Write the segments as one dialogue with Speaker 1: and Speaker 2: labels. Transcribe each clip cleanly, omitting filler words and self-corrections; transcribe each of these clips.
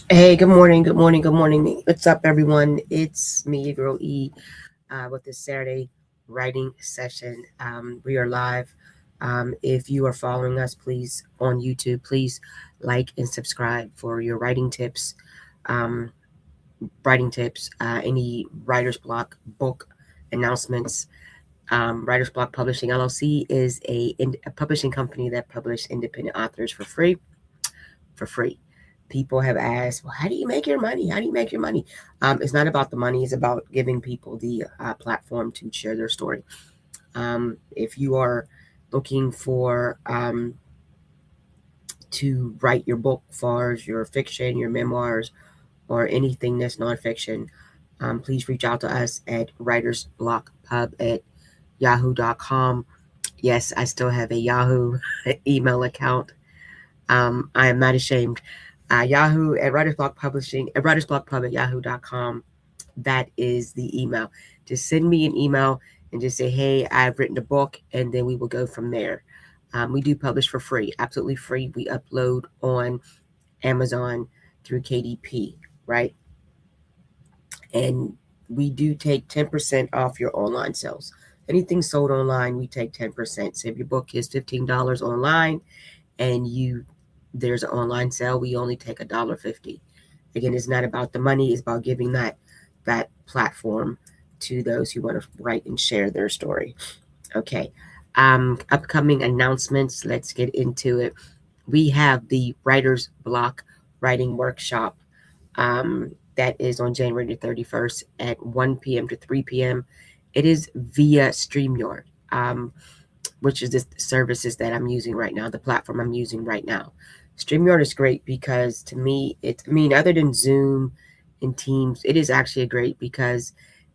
Speaker 1: Hey, good morning, good morning, good morning. What's up, everyone? It's me, your girl E, with this Saturday writing session. We are live. If you are following us, please on YouTube, please like and subscribe for your um, any writer's block book announcements. Writer's Block Publishing LLC is a publishing company that publishes independent authors for free. For free. People have asked, well, how do you make your money? How do you make your money? It's not about the money. It's about giving people the platform to share their story. If you are looking for to write your book, far as your fiction, your memoirs, or anything that's nonfiction, please reach out to us at writersblockpub@yahoo.com. Yes, I still have a Yahoo email account. I am not ashamed. Yahoo at Writers Block Publishing at writersblockpub@yahoo.com. That is the email. Just send me an email and just say, hey, I've written a book, and then we will go from there. We do publish for free, absolutely free. We upload on Amazon through KDP, right? And we do take 10% off your online sales. Anything sold online, we take 10%. So if your book is $15 online and there's an online sale, we only take $1.50. Again, it's not about the money, it's about giving that platform to those who want to write and share their story. Okay. Upcoming announcements, let's get into it. We have the Writer's Block Writing Workshop that is on January the 31st at 1 p.m. to 3 p.m. It is via StreamYard, which is the services that I'm using right now, the platform I'm using right now. StreamYard is great because to me, other than Zoom and Teams, it is actually great because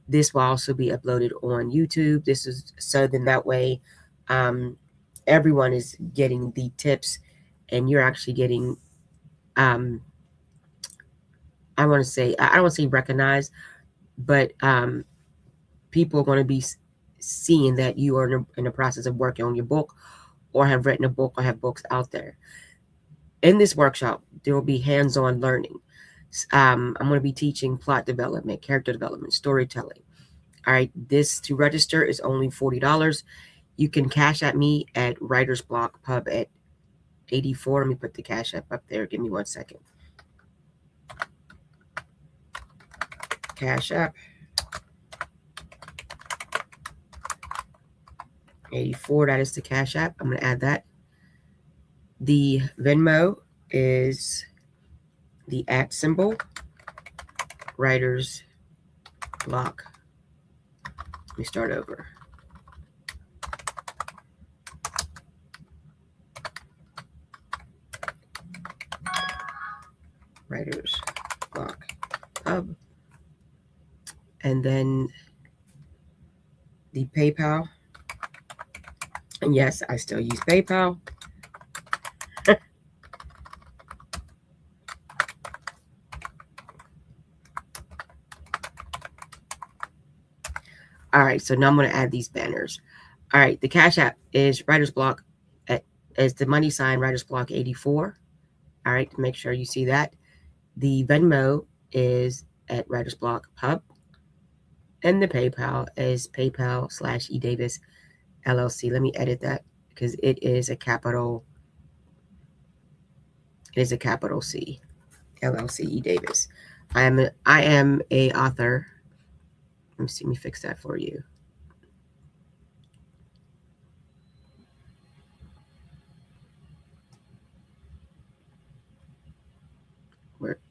Speaker 1: this will also be uploaded on YouTube. This is so then that way um, everyone is getting the tips and you're actually getting, um, I don't want to say recognized, but people are going to be seeing that you are in the process of working on your book or have written a book or have books out there. In this workshop, there will be hands-on learning. I'm going to be teaching plot development, character development, storytelling. All right, this to register is only $40. You can cash at me at Writers Block Pub at 84. Let me put the cash app up there. Give me 1 second. Cash app 84. That is the cash app. I'm going to add that. The Venmo is the at symbol Writers Block. Let me start over. Writers Block Pub. And then the PayPal. And yes, I still use PayPal. All right, so now I'm going to add these banners. All right, the Cash App is Writers Block, as the money sign Writers Block 84. All right, to make sure you see that. The Venmo is at Writers Block Pub, and the PayPal is PayPal/eDavis LLC. Let me edit that because it is a capital. It is a capital C, LLC E Davis. I am a author. Let me fix that for you.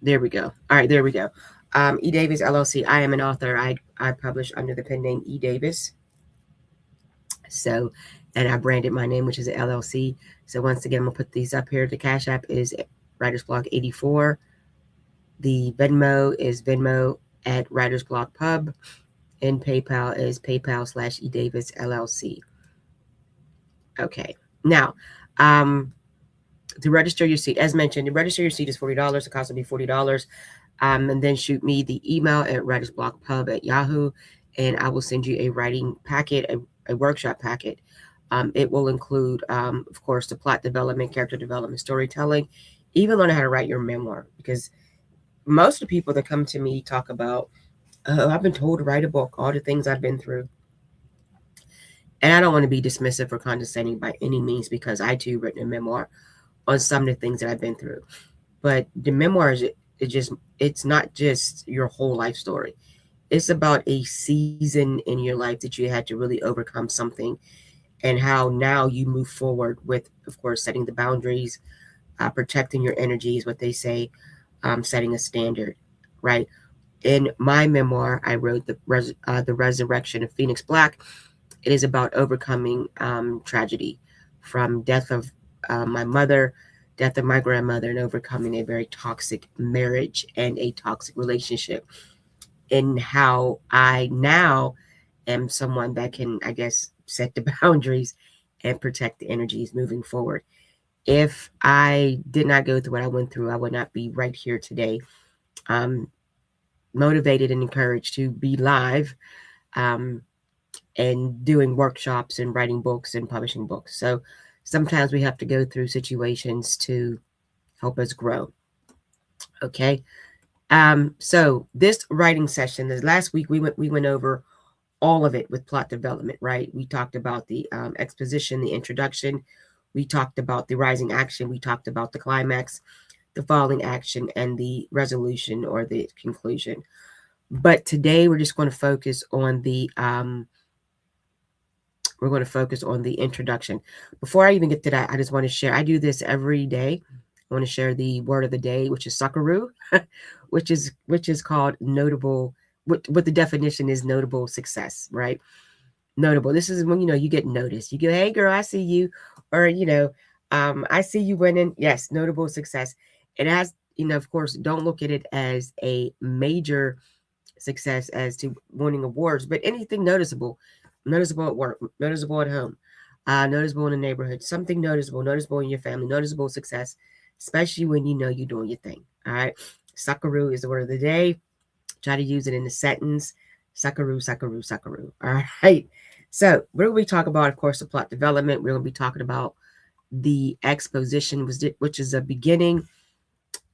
Speaker 1: There we go. All right, there we go. E Davis LLC. I am an author. I publish under the pen name E Davis. So, and I branded my name, which is an LLC. So once again, I'm gonna put these up here. The Cash App is Writers Block 84. The Venmo is Venmo at Writers Block Pub, and PayPal is PayPal/eDavis LLC. Okay, now to register your seat, as mentioned, to register your seat is $40. The cost will be $40. And then shoot me the email at writersblockpub@yahoo, and I will send you a writing packet, a workshop packet. It will include, of course, the plot development, character development, storytelling, even learning how to write your memoir. Because most of the people that come to me talk about, oh, I've been told to write a book, all the things I've been through. And I don't want to be dismissive or condescending by any means, because I too written a memoir on some of the things that I've been through. But the memoir is it's not just your whole life story. It's about a season in your life that you had to really overcome something, and how now you move forward with, of course, setting the boundaries, protecting your energy is what they say, setting a standard, right? In my memoir, I wrote the Resurrection of Phoenix Black. It is about overcoming tragedy, from death of my mother, death of my grandmother, and overcoming a very toxic marriage and a toxic relationship, and how I now am someone that can, I guess, set the boundaries and protect the energies moving forward. If I did not go through what I went through, I would not be right here today, um, motivated and encouraged to be live, um, and doing workshops and writing books and publishing books. So sometimes we have to go through situations to help us grow. Okay. So this writing session, this last week, we went over all of it with plot development, right? We talked about the exposition, the introduction. We talked about the rising action. We talked about the climax, the falling action, and the resolution or the conclusion. But today we're just going to focus on the introduction. Before I even get to that, I just want to share. I do this every day. I want to share the word of the day, which is Sakaru, which is called notable. What the definition is: notable success, right? Notable. This is when you get noticed. You go, hey girl, I see you, or I see you winning. Yes, notable success. It has, of course, don't look at it as a major success as to winning awards, but anything noticeable, noticeable at work, noticeable at home, noticeable in the neighborhood, something noticeable in your family, noticeable success, especially when you're doing your thing. All right. Sakaru is the word of the day. Try to use it in a sentence. Sakaru, sakaru, sakaru. All right. So we're going to be talking about, of course, the plot development. We're going to be talking about the exposition, which is a beginning.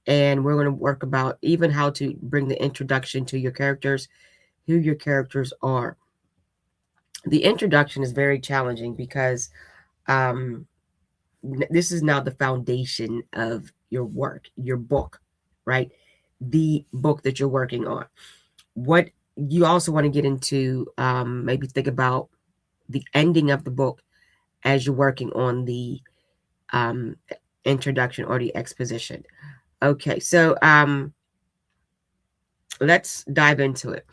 Speaker 1: And we're going to work about even how to bring the introduction to your characters, who your characters are. The introduction is very challenging because this is now the foundation of your work, your book, right? The book that you're working on. What you also want to get into, maybe think about the ending of the book as you're working on the introduction or the exposition. Okay, so let's dive into it.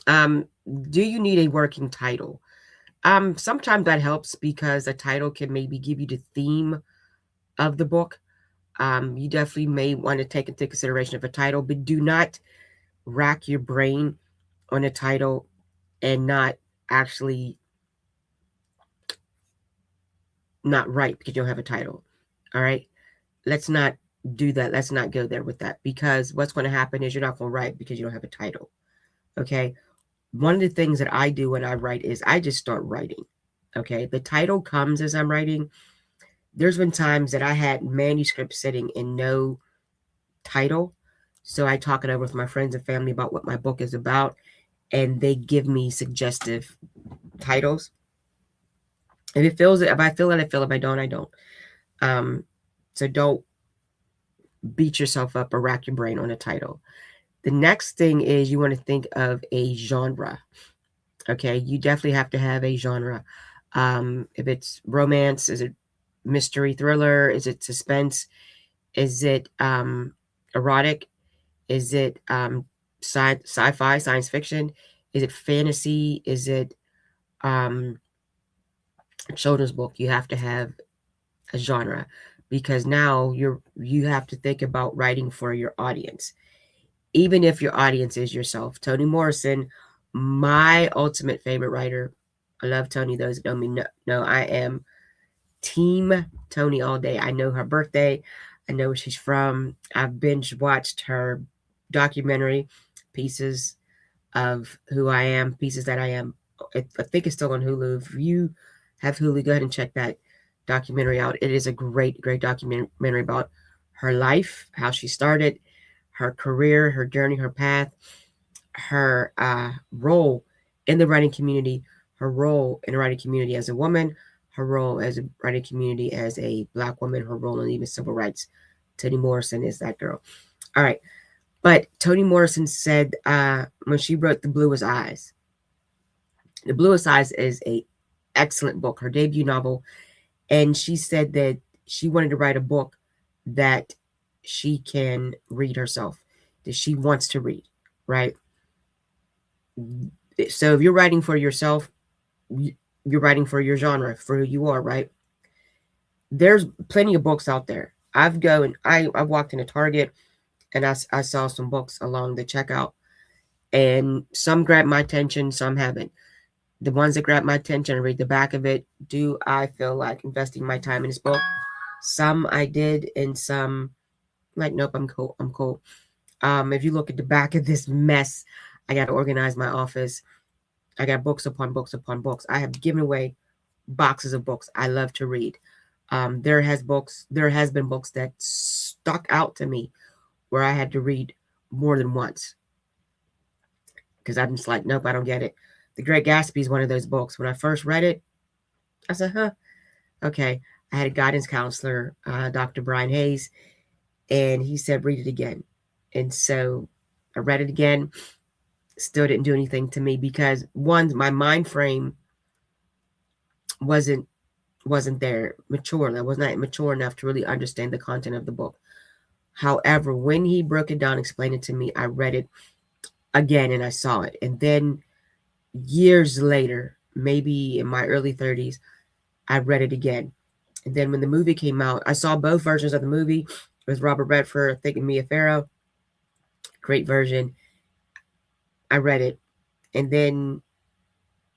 Speaker 1: Do you need a working title? Sometimes that helps because a title can maybe give you the theme of the book. You definitely may want to take into consideration of a title, but do not rack your brain on a title and not actually not write because you don't have a title. All right. Let's not do that. Let's not go there with that, because what's going to happen is you're not going to write because you don't have a title. Okay. One of the things that I do when I write is I just start writing. Okay. The title comes as I'm writing. There's been times that I had manuscripts sitting in no title. So I talk it over with my friends and family about what my book is about, and they give me suggestive titles. If I feel it, I feel it. If I don't, I don't. So don't beat yourself up or rack your brain on a title. The next thing is you want to think of a genre. Okay, you definitely have to have a genre. If it's romance, is it mystery thriller? Is it suspense? Is it erotic? Is it sci-fi, science fiction? Is it fantasy? Is it children's book? You have to have a genre, because now you have to think about writing for your audience, even if your audience is yourself. Toni Morrison, my ultimate favorite writer. I love Toni. Those that know me know I am team Toni all day. I know her birthday. I know where she's from. I've binge watched her documentary, Pieces of Who I Am, Pieces That I Am. I think it's still on Hulu. If you have Hulu, go ahead and check that documentary out. It is a great, great documentary about her life, how she started, her career, her journey, her path, her role in the writing community, her role in the writing community as a woman, her role as a writing community as a Black woman, her role in even civil rights. Toni Morrison is that girl. All right. But Toni Morrison said when she wrote The Bluest Eyes, The Bluest Eyes is a excellent book, her debut novel. And she said that she wanted to write a book that she can read herself, that she wants to read, right? So if you're writing for yourself, you're writing for your genre, for who you are, right? There's plenty of books out there. I walked into Target and I saw some books along the checkout, and some grabbed my attention, some haven't. The ones that grab my attention, I read the back of it. Do I feel like investing my time in this book? Some I did, and some like, nope, I'm cool. I'm cool. If you look at the back of this mess, I got to organize my office. I got books upon books upon books. I have given away boxes of books. I love to read. There has been books that stuck out to me where I had to read more than once because I'm just like, nope, I don't get it. The Great Gatsby is one of those books. When I first read it, I said, huh, okay. I had a guidance counselor, Dr. Brian Hayes, and he said, read it again. And so I read it again. Still didn't do anything to me because one, my mind frame wasn't there mature. I was not mature enough to really understand the content of the book. However, when he broke it down, explained it to me, I read it again and I saw it. And then years later, maybe in my early 30s, I read it again. And then when the movie came out, I saw both versions of the movie with Robert Redford, I think, and Mia Farrow. Great version. I read it. And then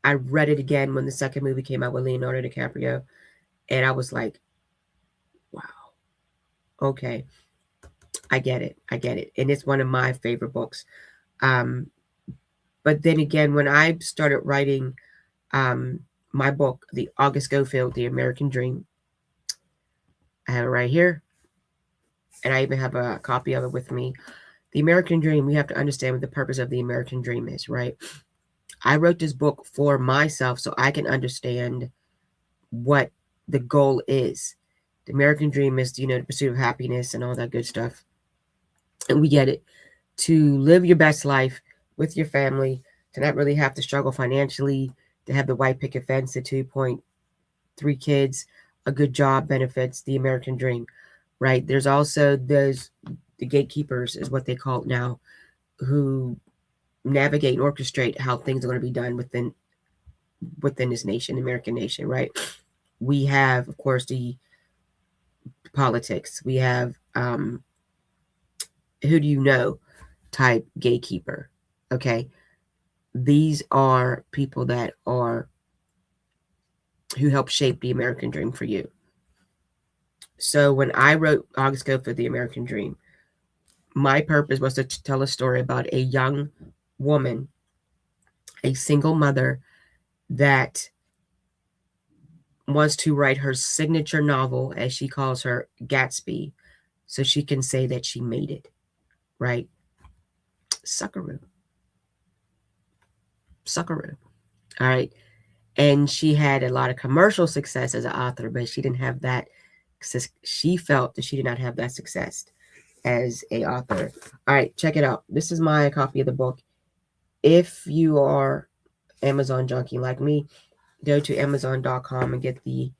Speaker 1: I read it again when the second movie came out with Leonardo DiCaprio. And I was like, wow, okay, I get it. I get it. And it's one of my favorite books. But then again, when I started writing my book, the August Schofield, The American Dream, I have it right here. And I even have a copy of it with me. The American Dream, we have to understand what the purpose of the American Dream is, right? I wrote this book for myself so I can understand what the goal is. The American Dream is, the pursuit of happiness and all that good stuff. And we get it. To live your best life with your family, to not really have to struggle financially, to have the white picket fence, the 2.3 kids, a good job, benefits, the American Dream, right? There's also the gatekeepers is what they call it now, who navigate and orchestrate how things are going to be done within this nation, American nation, right? We have, of course, the politics. We have who do you know type gatekeeper. Okay. These are people that are who help shape the American dream for you. So when I wrote August Schofield, The American Dream, my purpose was to tell a story about a young woman, a single mother that wants to write her signature novel, as she calls her, Gatsby, so she can say that she made it, right? Suckaroo. All right. And she had a lot of commercial success as an author, but she didn't have that. She felt that she did not have that success as a author. All right, check it out. This is my copy of the book. If you are Amazon junkie like me, go to Amazon.com and get the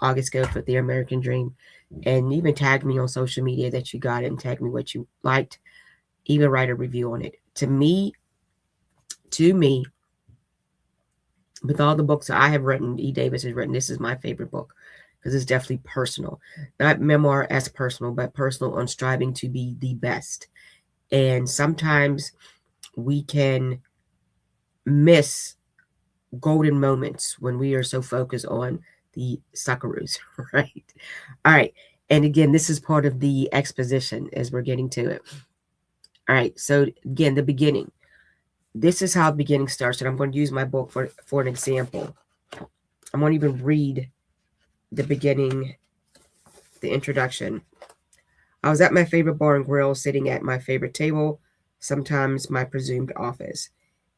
Speaker 1: August Schofield, The American Dream, and even tag me on social media that you got it and tag me what you liked. Even write a review on it. To me, with all the books that I have written, E. Davis has written, this is my favorite book because it's definitely personal. Not memoir as personal, but personal on striving to be the best. And sometimes we can miss golden moments when we are so focused on the suckaroos, right? All right. And again, this is part of the exposition as we're getting to it. All right. So again, the beginning. This is how the beginning starts. And I'm going to use my book for an example. I won't even read the beginning, the introduction. I was at my favorite bar and grill, sitting at my favorite table, sometimes my presumed office.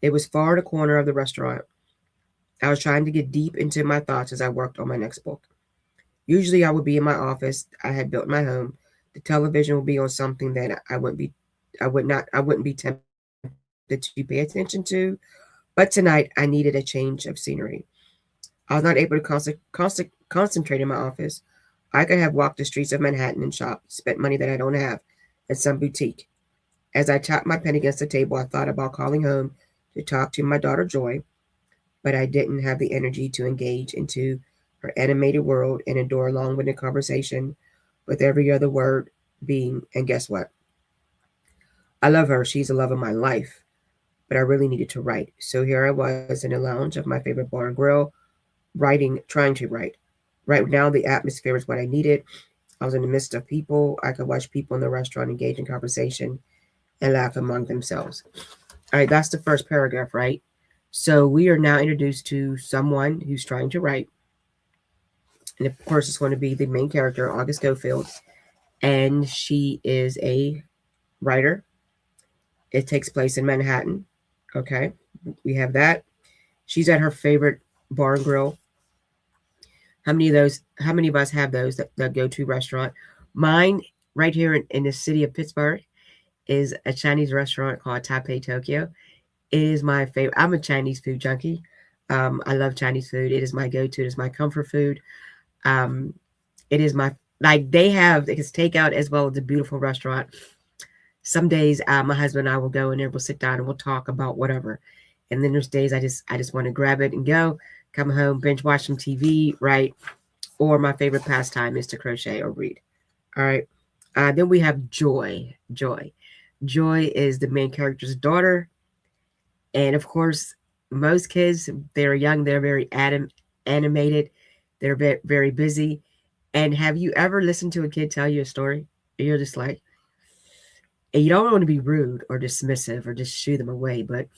Speaker 1: It was far in a corner of the restaurant. I was trying to get deep into my thoughts as I worked on my next book. Usually I would be in my office I had built in my home. The television would be on something that I wouldn't be tempted to pay attention to. But tonight I needed a change of scenery. I was not able to concentrate in my office. I could have walked the streets of Manhattan and shopped, spent money that I don't have at some boutique. As I tapped my pen against the table, I thought about calling home to talk to my daughter Joy, but I didn't have the energy to engage into her animated world and endure a long winded conversation with every other word being, and guess what? I love her. She's the love of my life, but I really needed to write. So here I was in the lounge of my favorite bar and grill, writing, trying to write. Right now, the atmosphere is what I needed. I was in the midst of people. I could watch people in the restaurant engage in conversation and laugh among themselves. All right, that's the first paragraph, right? So we are now introduced to someone who's trying to write. And of course, it's going to be the main character, August Schofield. And she is a writer. It takes place in Manhattan. Okay, we have that. She's at her favorite bar and grill. How many of us have those that go to restaurant? Mine, right here in the city of Pittsburgh, is a Chinese restaurant called Taipei Tokyo. It is my favorite. I'm a Chinese food junkie. I love Chinese food. It is my go-to. It is my comfort food. Um, it is my, like, they have it's takeout as well as a beautiful restaurant. Some days, my husband and I will go in there. We'll sit down and we'll talk about whatever. And then there's days I just want to grab it and go, come home, binge watch some TV, right? Or my favorite pastime is to crochet or read. All right. Then we have Joy. Joy is the main character's daughter. And of course, most kids, they're young, they're very animated, they're very busy. And have you ever listened to a kid tell you a story? You're just like, and you don't want to be rude or dismissive or just shoo them away, but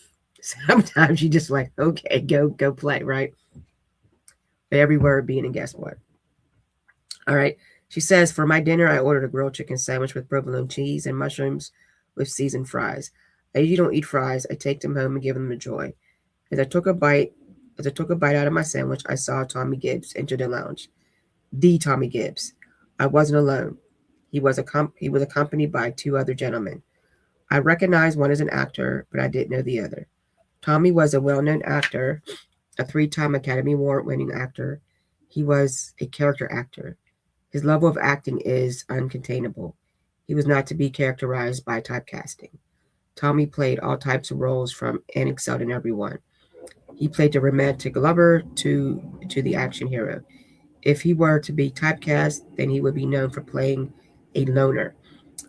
Speaker 1: sometimes you just like, okay, go play, right? Every word being, and guess what? All right. She says, for my dinner, I ordered a grilled chicken sandwich with provolone cheese and mushrooms with seasoned fries. I usually don't eat fries. I take them home and give them to Joy. As I took a bite, out of my sandwich, I saw Tommy Gibbs enter the lounge. The Tommy Gibbs. I wasn't alone. He was accompanied by two other gentlemen. I recognized one as an actor, but I didn't know the other. Tommy was a well-known actor, a three-time Academy Award-winning actor. He was a character actor. His level of acting is uncontainable. He was not to be characterized by typecasting. Tommy played all types of roles from and excelled in every one. He played the romantic lover to the action hero. If he were to be typecast, then he would be known for playing a loner.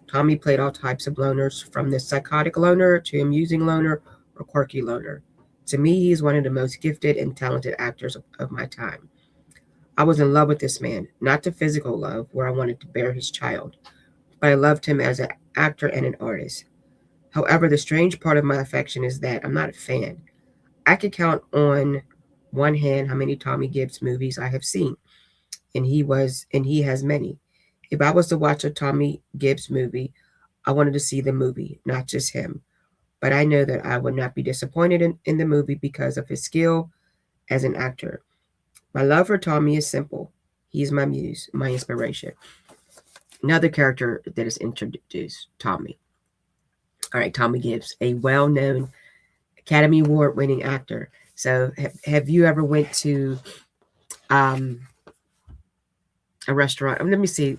Speaker 1: Tommy played all types of loners, from the psychotic loner to amusing loner or quirky loner. To me, he is one of the most gifted and talented actors of my time. I was in love with this man, not the physical love where I wanted to bear his child, but I loved him as an actor and an artist. However, the strange part of my affection is that I'm not a fan. I could count on one hand how many Tommy Gibbs movies I have seen, and he has many. If I was to watch a Tommy Gibbs movie, I wanted to see the movie, not just him. But I know that I would not be disappointed in the movie because of his skill as an actor. My love for Tommy is simple. He is my muse, my inspiration. Another character that is introduced, Tommy. All right, Tommy Gibbs, a well-known Academy Award-winning actor. So, have you ever went to um, a restaurant? Let me see.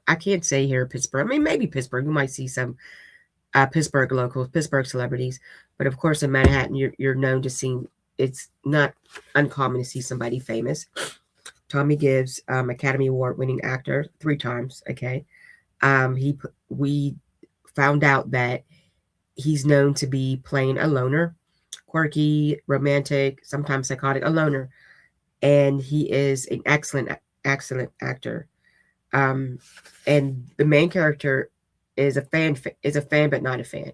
Speaker 1: I can't say here in Pittsburgh. I mean, maybe Pittsburgh. You might see some Pittsburgh locals, Pittsburgh celebrities. But of course, in Manhattan, you're known to see. It's not uncommon to see somebody famous. Tommy Gibbs, Academy Award-winning actor, 3 times. Okay, we found out that he's known to be playing a loner, quirky, romantic, sometimes psychotic, a loner, and he is an excellent actor. Um, and the main character is a fan, but not a fan.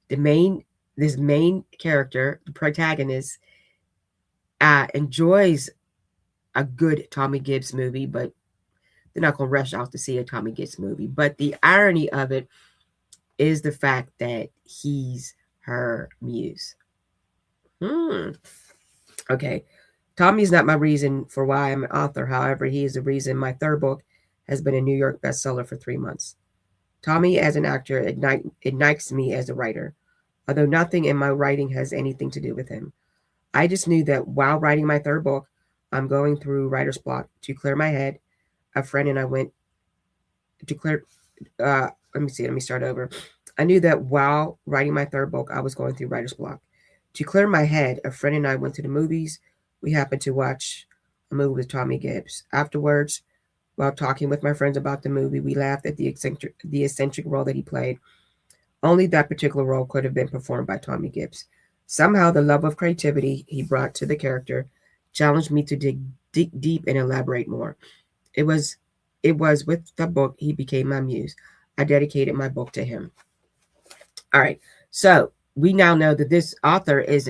Speaker 1: This main character, the protagonist, enjoys a good Tommy Gibbs movie, but they're not going to rush out to see a Tommy Gibbs movie. But the irony of it is the fact that he's her muse. Okay. Tommy's not my reason for why I'm an author. However, he is the reason my third book has been a New York bestseller for 3 months. Tommy, as an actor, ignites me as a writer, although nothing in my writing has anything to do with him. I just knew that while writing my third book, I'm going through writer's block. To clear my head, a friend and I went to clear. Let me start over. I knew that while writing my third book, I was going through writer's block. To clear my head, a friend and I went to the movies. We happened to watch a movie with Tommy Gibbs. Afterwards, while talking with my friends about the movie, we laughed at the eccentric role that he played. Only that particular role could have been performed by Tommy Gibbs. Somehow, the love of creativity he brought to the character challenged me to dig deep and elaborate more. It was with the book he became my muse. I dedicated my book to him. All right, so we now know that this author is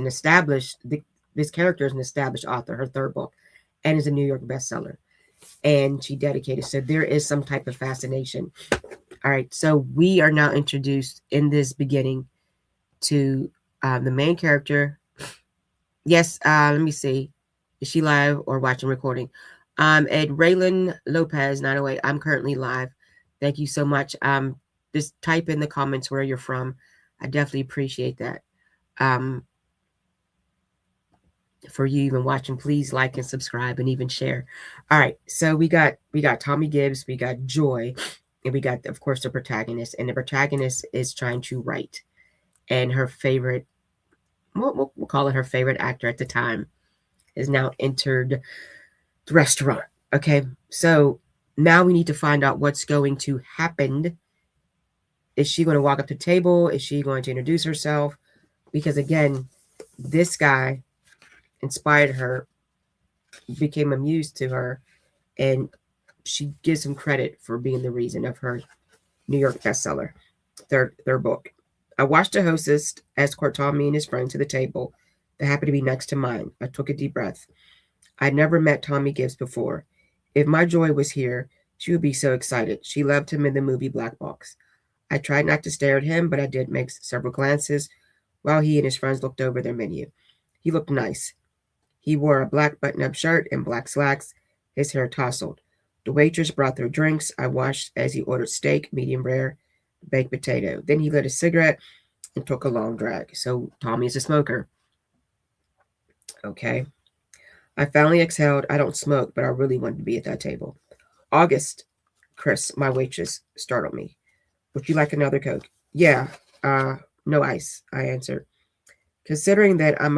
Speaker 1: this character is an established author, her third book, and is a New York bestseller. And she dedicated. So there is some type of fascination. All right, so we are now introduced in this beginning to the main character. Yes, let me see. Is she live or watching recording? Ed Raylan Lopez 908. I'm currently live. Thank you so much. Just type in the comments where you're from. I definitely appreciate that. For you even watching, please like and subscribe and even share. All right, so we got Tommy Gibbs, we got Joy, and we got, of course, the protagonist. And the protagonist is trying to write, and her favorite, we'll call it her favorite actor at the time, has now entered the restaurant. Okay, so now we need to find out what's going to happen. Is she going to walk up to the table? Is she going to introduce herself? Because again, this guy inspired her, became a muse to her, and she gives him credit for being the reason of her New York bestseller, third book. I watched the hostess escort Tommy and his friend to the table that happened to be next to mine. I took a deep breath. I'd never met Tommy Gibbs before. If my Joy was here, she would be so excited. She loved him in the movie Black Box. I tried not to stare at him, but I did make several glances while he and his friends looked over their menu. He looked nice. He wore a black button-up shirt and black slacks, his hair tousled. The waitress brought their drinks. I watched as he ordered steak, medium rare, baked potato. Then he lit a cigarette and took a long drag. So Tommy is a smoker. Okay. I finally exhaled. I don't smoke, but I really wanted to be at that table. August, Chris, my waitress, startled me. Would you like another Coke? Yeah. No ice, I answered. Considering that I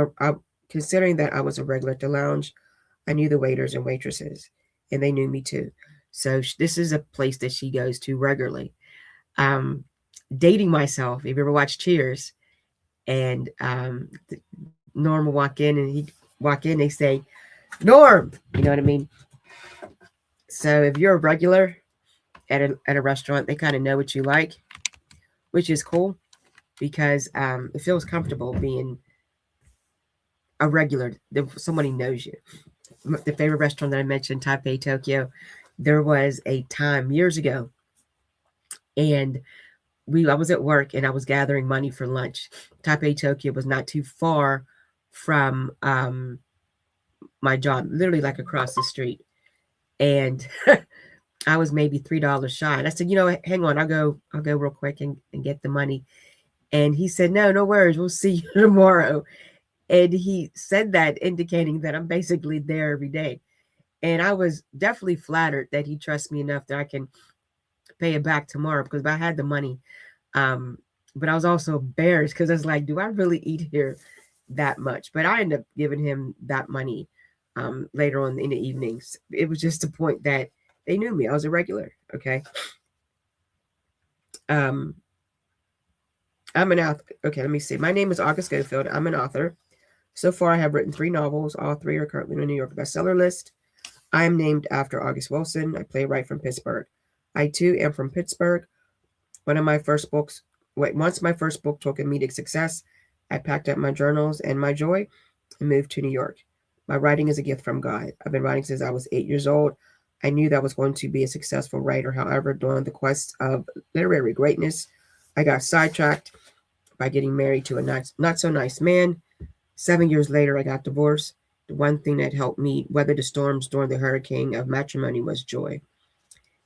Speaker 1: was a regular at the lounge, I knew the waiters and waitresses, and they knew me too. So this is a place that she goes to regularly. Dating myself. If you ever watch Cheers, and Norm will walk in, and they say, Norm, you know what I mean? So if you're a regular at a restaurant, they kind of know what you like, which is cool because it feels comfortable being a regular. Somebody knows you. The favorite restaurant that I mentioned, Taipei, Tokyo, there was a time years ago, and I was at work and I was gathering money for lunch. Taipei, Tokyo was not too far from my job, literally like across the street. And I was maybe $3 shy. And I said, hang on, I'll go real quick and get the money. And he said, no worries. We'll see you tomorrow. And he said that, indicating that I'm basically there every day. And I was definitely flattered that he trusts me enough that I can pay it back tomorrow, because I had the money. But I was also embarrassed because I was like, do I really eat here that much? But I ended up giving him that money later on in the evenings. It was just the point that they knew me. I was a regular. Okay. I'm an author. Okay, let me see. My name is August Schofield. I'm an author. So far, I have written 3 novels. All 3 are currently on the New York bestseller list. I am named after August Wilson, a playwright from Pittsburgh. I, too, am from Pittsburgh. Once my first book took immediate success, I packed up my journals and my joy and moved to New York. My writing is a gift from God. I've been writing since I was 8 years old. I knew that I was going to be a successful writer. However, during the quest of literary greatness, I got sidetracked by getting married to a not so nice man. 7 years later, I got divorced. The one thing that helped me weather the storms during the hurricane of matrimony was joy.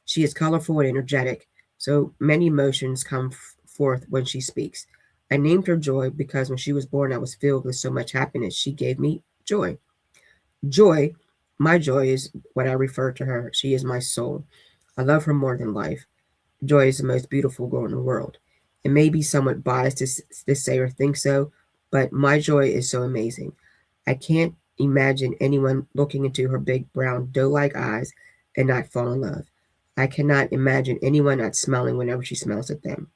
Speaker 1: She is colorful and energetic, so many emotions come forth when she speaks. I named her Joy because when she was born, I was filled with so much happiness. She gave me joy. Joy, my joy is what I refer to her. She is my soul. I love her more than life. Joy is the most beautiful girl in the world. It may be somewhat biased to say or think so, but my joy is so amazing. I can't imagine anyone looking into her big brown doe like eyes and not fall in love. I cannot imagine anyone not smiling whenever she smiles at them.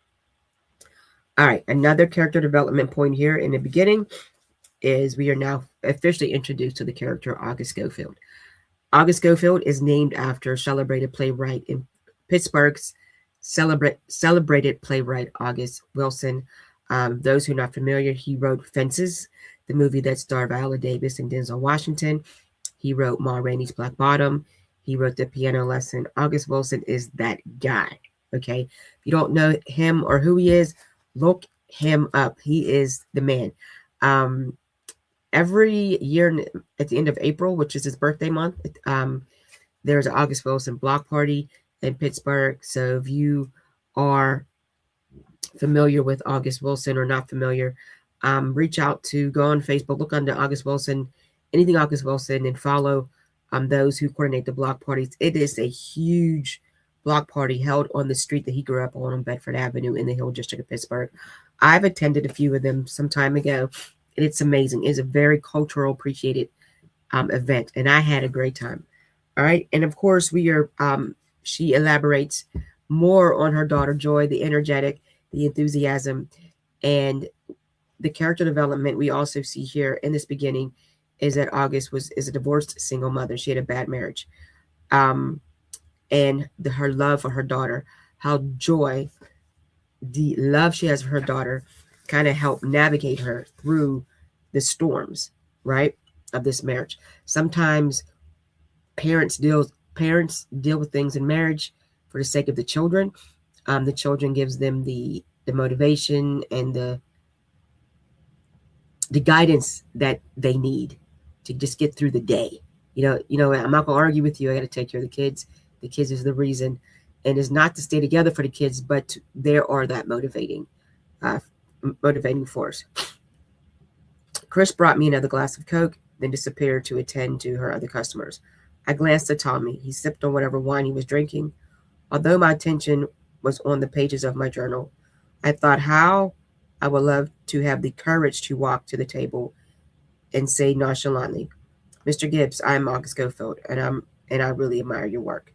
Speaker 1: All right, another character development point here in the beginning is we are now officially introduced to the character August Schofield. August Schofield is named after celebrated playwright in Pittsburgh's celebrated playwright August Wilson. Those who are not familiar, he wrote Fences, the movie that starred Viola Davis and Denzel Washington. He wrote Ma Rainey's Black Bottom. He wrote The Piano Lesson. August Wilson is that guy. Okay, if you don't know him or who he is, look him up. He is the man. Um, every year at the end of April, which is his birthday month, there's an August Wilson block party in Pittsburgh. So if you are familiar with August Wilson or not familiar, reach out to go on Facebook, look under August Wilson, anything August Wilson, and follow those who coordinate the block parties. It is a huge block party held on the street that he grew up on Bedford Avenue in the Hill District of Pittsburgh. I've attended a few of them some time ago, and it's amazing. It's a very cultural appreciated event, and I had a great time. All right, and of course we are. She elaborates more on her daughter Joy, the energetic, the enthusiasm, and the character development we also see here in this beginning is that August is a divorced single mother. She had a bad marriage, and her love for her daughter, how Joy, the love she has for her daughter, kind of helped navigate her through the storms, right, of this marriage. Sometimes parents deal with things in marriage for the sake of the children. The children gives them the motivation and the guidance that they need to just get through the day. I'm not gonna argue with you. I got to take care of the kids. The kids is the reason, and it's not to stay together for the kids, but there are that uh, motivating force. Chris brought me another glass of Coke, then disappeared to attend to her other customers. I glanced at Tommy. He sipped on whatever wine he was drinking. Although my attention was on the pages of my journal, I thought how I would love to have the courage to walk to the table and say nonchalantly, Mr. Gibbs, I'm August Schofield, and I really admire your work.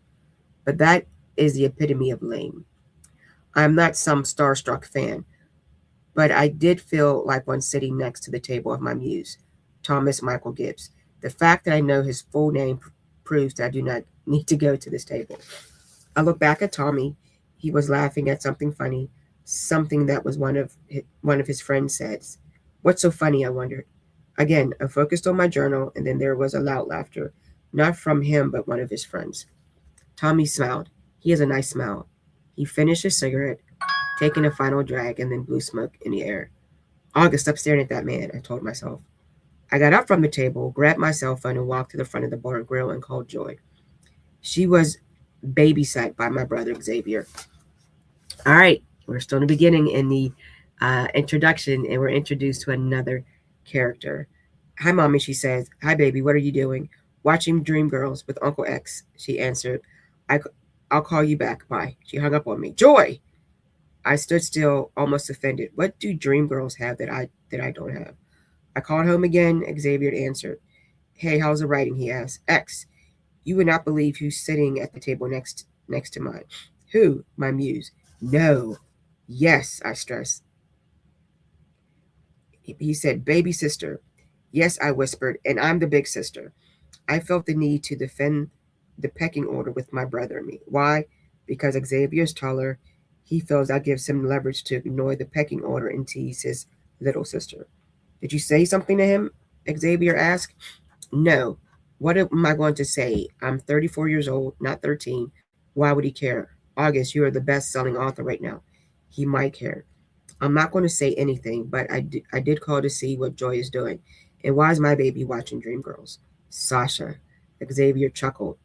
Speaker 1: But that is the epitome of lame. I'm not some starstruck fan, but I did feel like one sitting next to the table of my muse, Thomas Michael Gibbs. The fact that I know his full name proves that I do not need to go to this table. I look back at Tommy. He was laughing at something funny, something that was one of his friends said. What's so funny, I wondered. Again, I focused on my journal, and then there was a loud laughter, not from him, but one of his friends. Tommy smiled. He has a nice smile. He finished his cigarette, taking a final drag, and then blew smoke in the air. August, stop staring at that man, I told myself. I got up from the table, grabbed my cell phone, and walked to the front of the bar and grill and called Joy. She was babysat by my brother Xavier. All right, we're still in the beginning in the introduction, and we're introduced to another character. Hi, Mommy, she says. Hi, baby, what are you doing? Watching Dreamgirls with Uncle X, she answered. I'll call you back. Bye. She hung up on me. Joy! I stood still, almost offended. What do Dreamgirls have that I don't have? I called home again. Xavier answered. Hey, how's the writing? He asked. X, you would not believe who's sitting at the table next to mine. Who? My muse. No. Yes, I stressed. He said, baby sister. Yes, I whispered, and I'm the big sister. I felt the need to defend the pecking order with my brother and me. Why? Because Xavier's taller. He feels that gives him leverage to ignore the pecking order and tease his little sister. Did you say something to him? Xavier asked. No. What am I going to say? I'm 34 years old, not 13. Why would he care? August, you are the best selling author right now. He might care. I'm not going to say anything, but I did call to see what Joy is doing. And why is my baby watching Dreamgirls? Sasha. Xavier chuckled.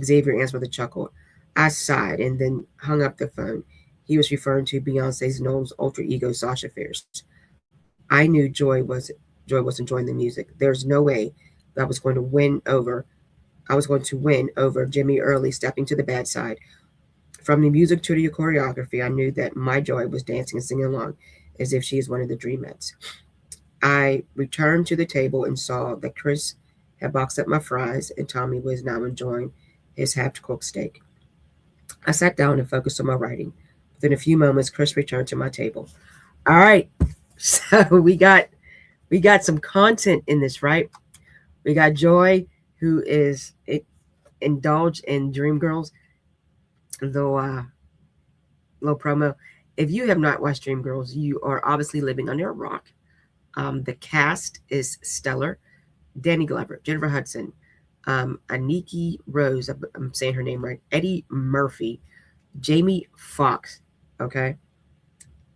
Speaker 1: Xavier answered with a chuckle. I sighed and then hung up the phone. He was referring to Beyonce's Knowles alter ego Sasha Fierce. I knew Joy was enjoying the music. There's no way that I was going to win over Jimmy Early stepping to the bad side. From the music to the choreography, I knew that my Joy was dancing and singing along as if she is one of the Dreamettes. I returned to the table and saw that Chris had boxed up my fries and Tommy was now enjoying his half-cooked steak. I sat down and focused on my writing. Within a few moments, Chris returned to my table. All right, so we got some content in this, right? We got Joy, who is indulged in Dreamgirls, little little promo. If you have not watched Dreamgirls, you are obviously living under a rock. The cast is stellar. Danny Glover, Jennifer Hudson, Aniki Rose, I'm saying her name right, Eddie Murphy, Jamie Foxx, okay?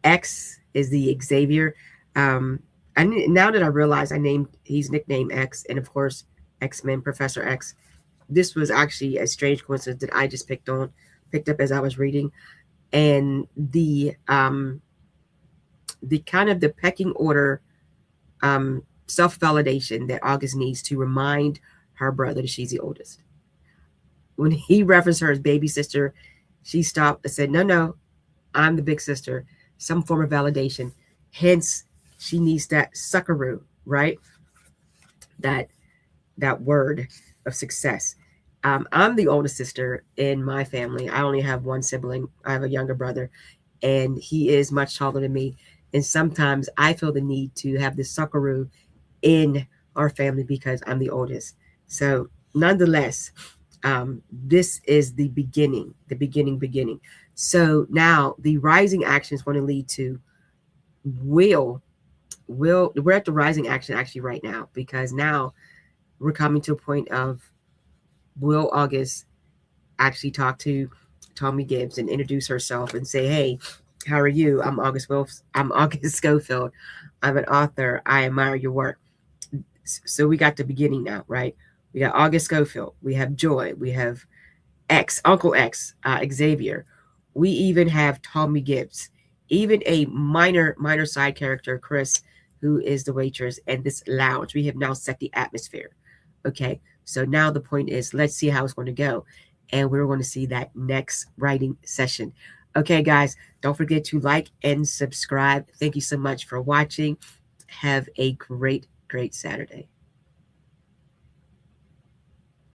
Speaker 1: X is the Xavier. Now that I realize he's nicknamed X, and of course, X-Men, Professor X. This was actually a strange coincidence that I just picked up as I was reading. And the kind of the pecking order self-validation that August needs to remind her brother that she's the oldest. When he referenced her as baby sister, she stopped and said, no, I'm the big sister. Some form of validation. Hence, she needs that suckaroo, right? That word of success. I'm the oldest sister in my family. I only have one sibling. I have a younger brother, and he is much taller than me. And sometimes I feel the need to have the suckaroo in our family because I'm the oldest. So, nonetheless, this is the beginning. So now the rising action is going to lead to will. We're at the rising action actually right now because now we're coming to a point of will August actually talk to Tommy Gibbs and introduce herself and say, "Hey, how are you? I'm August Schofield. I'm an author. I admire your work." So we got the beginning now, right? We got August Schofield. We have Joy. We have Uncle X, Xavier. We even have Tommy Gibbs, even a minor side character, Chris, who is the waitress, and this lounge. We have now set the atmosphere. Okay, so now the point is, let's see how it's going to go, and we're going to see that next writing session. Okay, guys, don't forget to like and subscribe. Thank you so much for watching. Have a great Saturday.